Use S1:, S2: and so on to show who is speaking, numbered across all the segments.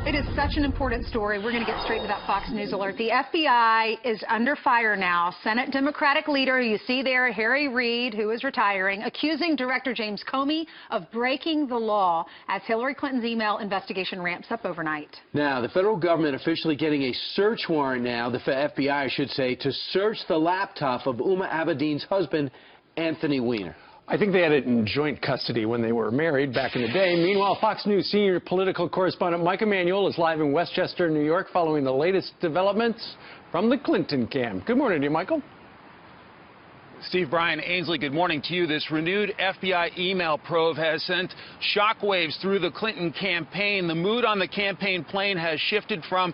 S1: It is such an important story. We're going to get straight to that Fox News alert. The FBI is under fire now. Senate Democratic leader, you see there, Harry Reid, who is retiring, accusing Director James Comey of breaking the law as Hillary Clinton's email investigation ramps up overnight.
S2: Now, the federal government officially getting a search warrant now, the FBI, I should say, to search the laptop of Huma Abedin's husband, Anthony Weiner.
S3: I think they had it in joint custody when they were married back in the day. Meanwhile, Fox News senior political correspondent Mike Emanuel is live in Westchester, New York, following the latest developments from the Clinton camp. Good morning to you, Michael.
S4: Steve, Brian, Ainsley, good morning to you. This renewed FBI email probe has sent shockwaves through the Clinton campaign. The mood on the campaign plane has shifted from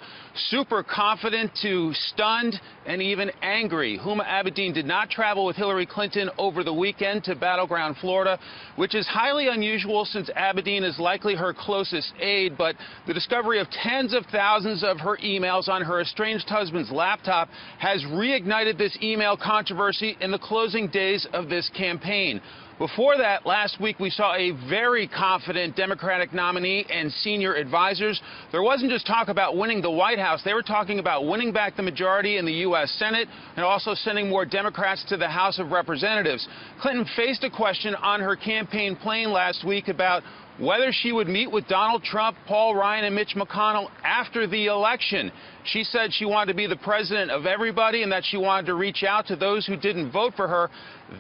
S4: super confident to stunned and even angry. Huma Abedin did not travel with Hillary Clinton over the weekend to Battleground, Florida, which is highly unusual since Abedin is likely her closest aide. But the discovery of tens of thousands of her emails on her estranged husband's laptop has reignited this email controversy in the closing days of this campaign. Before that, last week, we saw a very confident Democratic nominee and senior advisors. There wasn't just talk about winning the White House. They were talking about winning back the majority in the U.S. Senate and also sending more Democrats to the House of Representatives. Clinton faced a question on her campaign plane last week about whether she would meet with Donald Trump, Paul Ryan, and Mitch McConnell after the election. She said she wanted to be the president of everybody and that she wanted to reach out to those who didn't vote for her.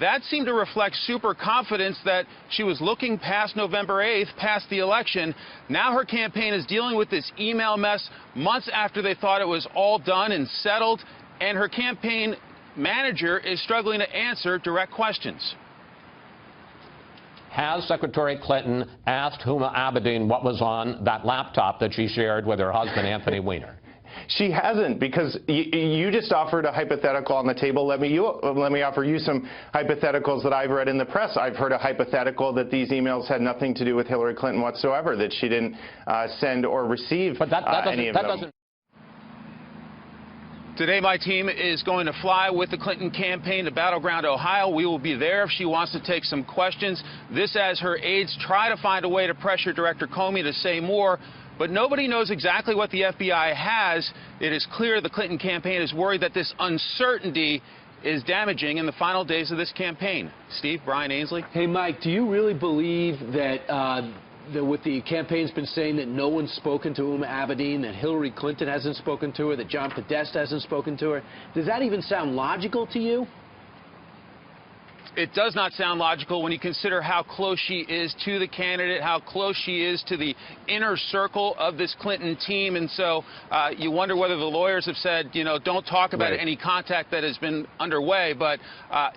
S4: That seemed to reflect super confidence that she was looking past November 8th, past the election. Now her campaign is dealing with this email mess months after they thought it was all done and settled, and her campaign manager is struggling to answer direct questions.
S5: Has Secretary Clinton asked Huma Abedin what was on that laptop that she shared with her husband, Anthony Weiner?
S6: She hasn't, because you just offered a hypothetical on the table. Let me offer you some hypotheticals that I've read in the press. I've heard a hypothetical that these emails had nothing to do with Hillary Clinton whatsoever, that she didn't send or receive any of them.
S4: Today, my team is going to fly with the Clinton campaign to Battleground, Ohio. We will be there if she wants to take some questions. This as her aides try to find a way to pressure Director Comey to say more. But nobody knows exactly what the FBI has. It is clear the Clinton campaign is worried that this uncertainty is damaging in the final days of this campaign. Steve, Brian, Ainsley.
S2: Hey, Mike, do you really believe that what the campaign's been saying, that no one's spoken to Huma Abedin, that Hillary Clinton hasn't spoken to her, that John Podesta hasn't spoken to her? Does that even sound logical to you?
S4: It does not sound logical when you consider how close she is to the candidate, how close she is to the inner circle of this Clinton team. And so you wonder whether the lawyers have said, you know, don't talk about any contact that has been underway. But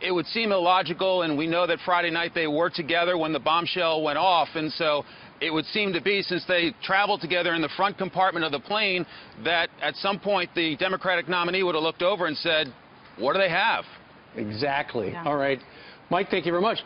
S4: it would seem illogical. And we know that Friday night they were together when the bombshell went off. And so it would seem to be, since they traveled together in the front compartment of the plane, that at some point the Democratic nominee would have looked over and said, what do they have?
S3: Exactly.
S1: Yeah.
S3: All right. Mike, thank you very much.